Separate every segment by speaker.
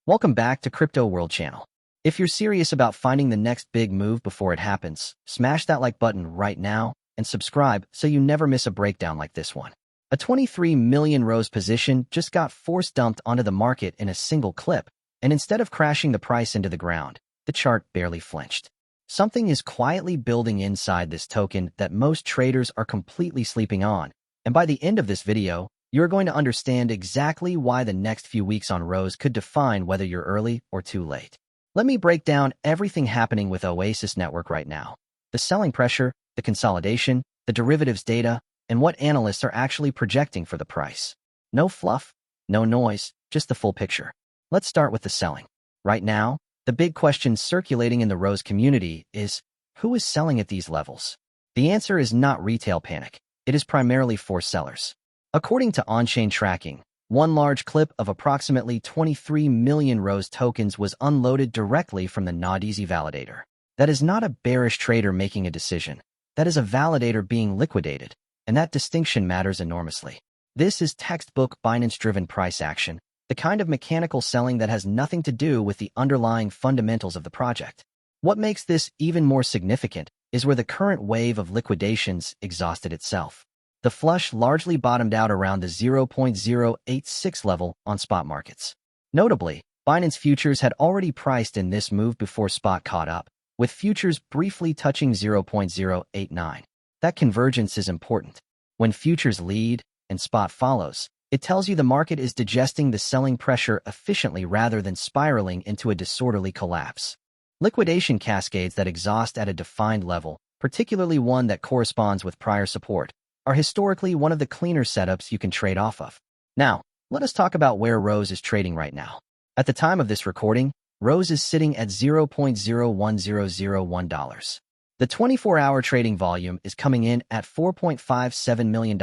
Speaker 1: Welcome back to Crypto World channel. If you're serious about finding the next big move before it happens, smash that like button right now and subscribe so you never miss a breakdown like this one. A 23 million rows position just got force dumped onto the market in a single clip, and instead of crashing the price into the ground, the chart barely flinched. Something is quietly building inside this token that most traders are completely sleeping on, and by the end of this video, you're going to understand exactly why the next few weeks on Rose could define whether you're early or too late. Let me break down everything happening with Oasis Network right now. The selling pressure, the consolidation, the derivatives data, and what analysts are actually projecting for the price. No fluff, no noise, just the full picture. Let's start with the selling. Right now, the big question circulating in the Rose community is, who is selling at these levels? The answer is not retail panic. It is primarily for sellers. According to on-chain tracking, one large clip of approximately 23 million Rose tokens was unloaded directly from the Nodeasy validator. That is not a bearish trader making a decision. That is a validator being liquidated, and that distinction matters enormously. This is textbook Binance-driven price action, the kind of mechanical selling that has nothing to do with the underlying fundamentals of the project. What makes this even more significant is where the current wave of liquidations exhausted itself. The flush largely bottomed out around the 0.086 level on spot markets. Notably, Binance futures had already priced in this move before spot caught up, with futures briefly touching 0.089. That convergence is important. When futures lead and spot follows, it tells you the market is digesting the selling pressure efficiently rather than spiraling into a disorderly collapse. Liquidation cascades that exhaust at a defined level, particularly one that corresponds with prior support, are historically one of the cleaner setups you can trade off of. Now, let us talk about where Rose is trading right now. At the time of this recording, Rose is sitting at $0.01001. The 24-hour trading volume is coming in at $4.57 million,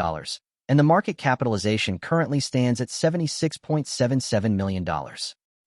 Speaker 1: and the market capitalization currently stands at $76.77 million.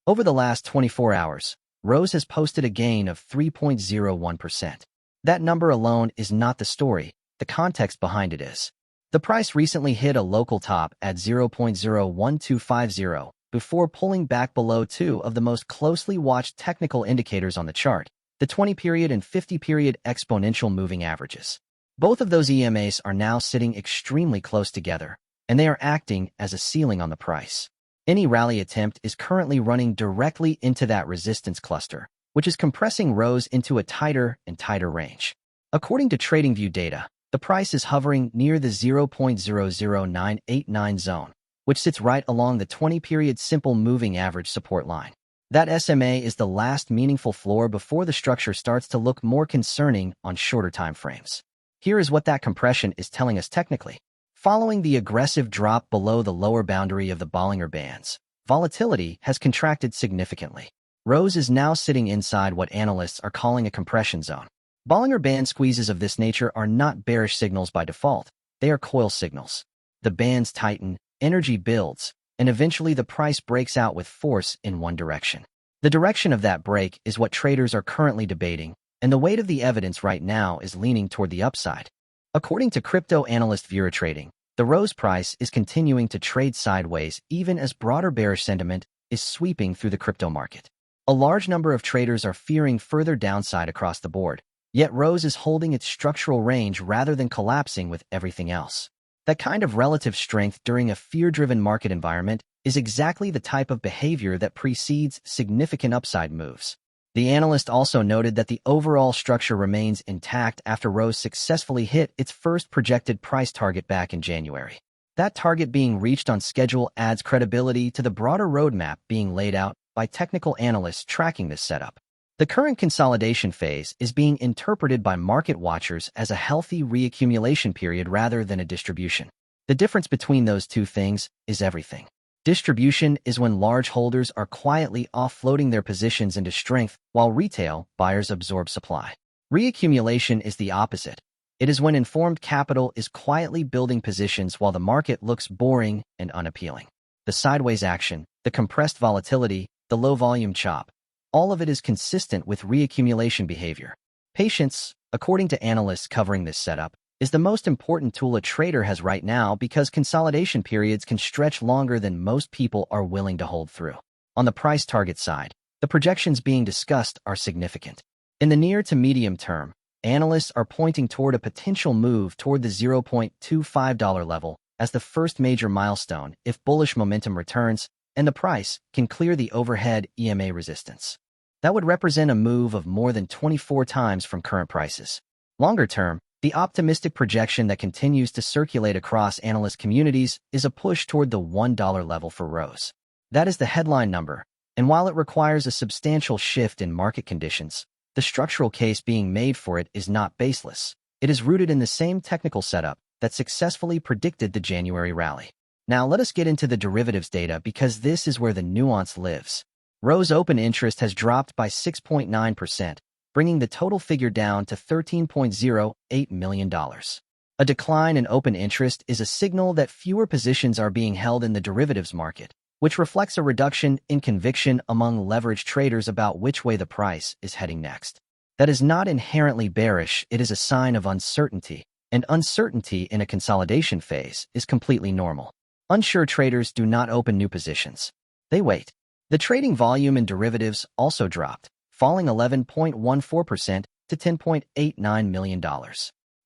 Speaker 1: Over the last 24 hours, Rose has posted a gain of 3.01%. That number alone is not the story. The context behind it is. The price recently hit a local top at 0.01250 before pulling back below two of the most closely watched technical indicators on the chart, the 20-period and 50-period exponential moving averages. Both of those EMAs are now sitting extremely close together, and they are acting as a ceiling on the price. Any rally attempt is currently running directly into that resistance cluster, which is compressing Rose into a tighter and tighter range. According to TradingView data, the price is hovering near the 0.00989 zone, which sits right along the 20-period simple moving average support line. That SMA is the last meaningful floor before the structure starts to look more concerning on shorter time frames. Here is what that compression is telling us technically. Following the aggressive drop below the lower boundary of the Bollinger Bands, volatility has contracted significantly. Rose is now sitting inside what analysts are calling a compression zone. Bollinger Band squeezes of this nature are not bearish signals by default. They are coil signals. The bands tighten, energy builds, and eventually the price breaks out with force in one direction. The direction of that break is what traders are currently debating, and the weight of the evidence right now is leaning toward the upside. According to crypto analyst Vera Trading, the Rose price is continuing to trade sideways even as broader bearish sentiment is sweeping through the crypto market. A large number of traders are fearing further downside across the board, yet Rose is holding its structural range rather than collapsing with everything else. That kind of relative strength during a fear-driven market environment is exactly the type of behavior that precedes significant upside moves. The analyst also noted that the overall structure remains intact after Rose successfully hit its first projected price target back in January. That target being reached on schedule adds credibility to the broader roadmap being laid out by technical analysts tracking this setup. The current consolidation phase is being interpreted by market watchers as a healthy reaccumulation period rather than a distribution. The difference between those two things is everything. Distribution is when large holders are quietly offloading their positions into strength while retail buyers absorb supply. Reaccumulation is the opposite. It is when informed capital is quietly building positions while the market looks boring and unappealing. The sideways action, the compressed volatility, the low volume chop, all of it is consistent with reaccumulation behavior. Patience, according to analysts covering this setup, is the most important tool a trader has right now because consolidation periods can stretch longer than most people are willing to hold through. On the price target side, the projections being discussed are significant. In the near to medium term, analysts are pointing toward a potential move toward the $0.25 level as the first major milestone if bullish momentum returns and the price can clear the overhead EMA resistance. That would represent a move of more than 24 times from current prices. Longer term, the optimistic projection that continues to circulate across analyst communities is a push toward the $1 level for ROSE. That is the headline number, and while it requires a substantial shift in market conditions, the structural case being made for it is not baseless. It is rooted in the same technical setup that successfully predicted the January rally. Now let us get into the derivatives data because this is where the nuance lives. ROSE open interest has dropped by 6.9%, bringing the total figure down to $13.08 million. A decline in open interest is a signal that fewer positions are being held in the derivatives market, which reflects a reduction in conviction among leveraged traders about which way the price is heading next. That is not inherently bearish, it is a sign of uncertainty, and uncertainty in a consolidation phase is completely normal. Unsure traders do not open new positions. They wait. The trading volume in derivatives also dropped, falling 11.14% to $10.89 million.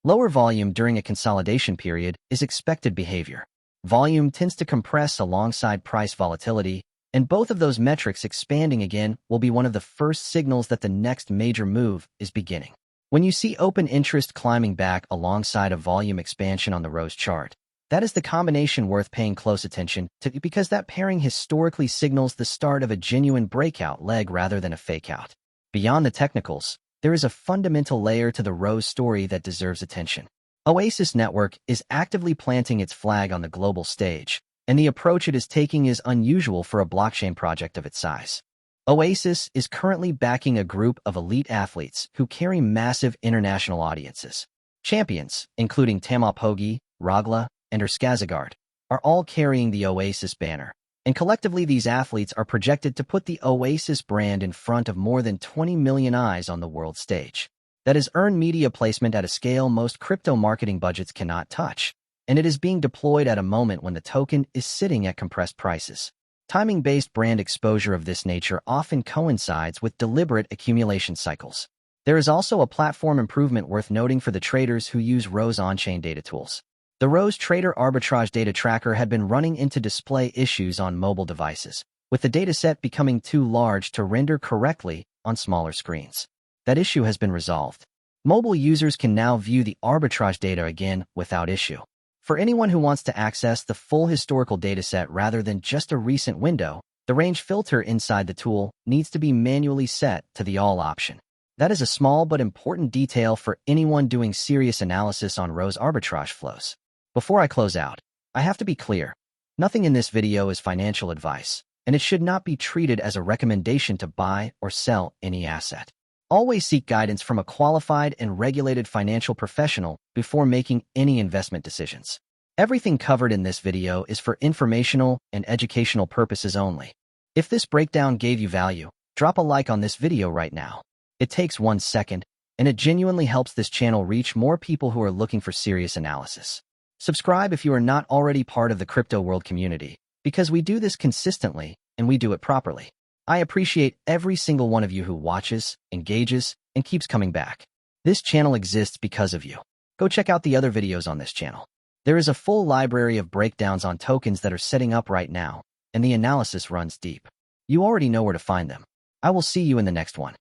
Speaker 1: Lower volume during a consolidation period is expected behavior. Volume tends to compress alongside price volatility, and both of those metrics expanding again will be one of the first signals that the next major move is beginning. When you see open interest climbing back alongside a volume expansion on the ROSE chart, that is the combination worth paying close attention to because that pairing historically signals the start of a genuine breakout leg rather than a fake out. Beyond the technicals, there is a fundamental layer to the ROSE story that deserves attention. Oasis Network is actively planting its flag on the global stage, and the approach it is taking is unusual for a blockchain project of its size. Oasis is currently backing a group of elite athletes who carry massive international audiences. Champions, including Tamapogi, Ragla, and Erskazagard, are all carrying the Oasis banner, and collectively these athletes are projected to put the Oasis brand in front of more than 20 million eyes on the world stage. That is earned media placement at a scale most crypto marketing budgets cannot touch, and it is being deployed at a moment when the token is sitting at compressed prices. Timing-based brand exposure of this nature often coincides with deliberate accumulation cycles. There is also a platform improvement worth noting for the traders who use ROSE on-chain data tools. The ROSE Trader Arbitrage Data Tracker had been running into display issues on mobile devices, with the dataset becoming too large to render correctly on smaller screens. That issue has been resolved. Mobile users can now view the arbitrage data again without issue. For anyone who wants to access the full historical dataset rather than just a recent window, the range filter inside the tool needs to be manually set to the all option. That is a small but important detail for anyone doing serious analysis on ROSE arbitrage flows. Before I close out, I have to be clear. Nothing in this video is financial advice, and it should not be treated as a recommendation to buy or sell any asset. Always seek guidance from a qualified and regulated financial professional before making any investment decisions. Everything covered in this video is for informational and educational purposes only. If this breakdown gave you value, drop a like on this video right now. It takes 1 second, and it genuinely helps this channel reach more people who are looking for serious analysis. Subscribe if you are not already part of the crypto world community, because we do this consistently and we do it properly. I appreciate every single one of you who watches, engages, and keeps coming back. This channel exists because of you. Go check out the other videos on this channel. There is a full library of breakdowns on tokens that are setting up right now, and the analysis runs deep. You already know where to find them. I will see you in the next one.